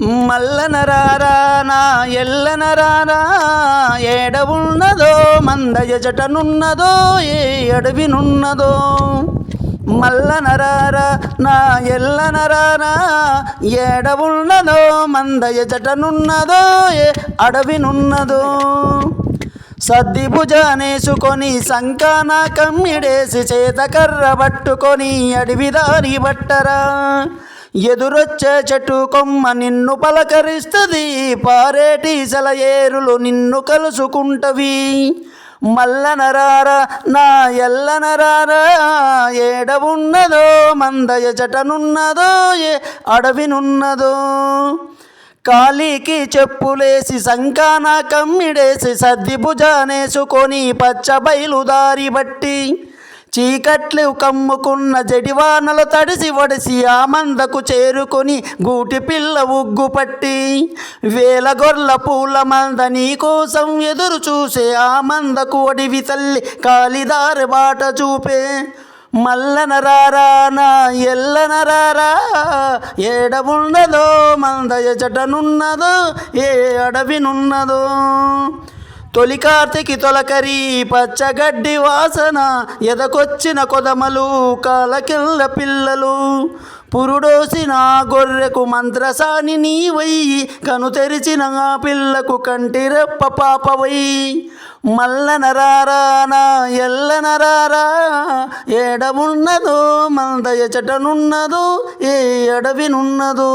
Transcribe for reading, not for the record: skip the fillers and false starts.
మల్లనరారా నా ఎల్లనరారా ఏడవున్నదో మందయ జటనున్నదో ఏ అడవినున్నదో. మల్లనరారా నా ఎల్లనరారా ఏడవున్నదో మందయ జటనున్నదో ఏ అడవినున్నదో. సద్ది భుజానేసుకొని సంకాన కమ్మిడేసి చేతకర్ర పట్టుకొని అడవిదారి బట్టరా. ఎదురొచ్చే చెట్టు కొమ్మ నిన్ను పలకరిస్తుంది, పారేటి సెలయేరులు నిన్ను కలుసుకుంటవి. మల్లనరారా నా ఎల్లనరారా ఏడవున్నదో మందయ జటనున్నదో ఏ అడవినున్నదో. కాలికి చెప్పులేసి సంకాన కమ్మిడేసి సద్ది భుజానేసుకొని పచ్చ బయలుదారి బట్టి చీకట్లు కమ్ముకున్న జడివానలు తడిసి వడిసి ఆ మందకు చేరుకొని గూటి పిల్ల ఉగ్గు పట్టి వేల గొర్ల పూల మంద నీ కోసం ఎదురు చూసే ఆ మందకు ఒడివి తల్లి కాలిదారి బాట చూపే. మల్లనరారా నా ఎల్లనరారా ఏడవున్నదో మందయ జటనున్నదో ఏ అడవినున్నదో. తొలి కార్తికి తొలకరి పచ్చగడ్డి వాసన ఎదకొచ్చిన కొదమలు కాలకిల్ల పిల్లలు పురుడోసిన గొర్రెకు మంత్రసాని నీవయ్యి కను తెరిచిన ఆ పిల్లకు కంటిరెప్ప పాపవై. మల్లనరారా నా ఎల్లనరారా ఏడవున్నదో మందయ జటనున్నదో ఏ అడవినున్నదో.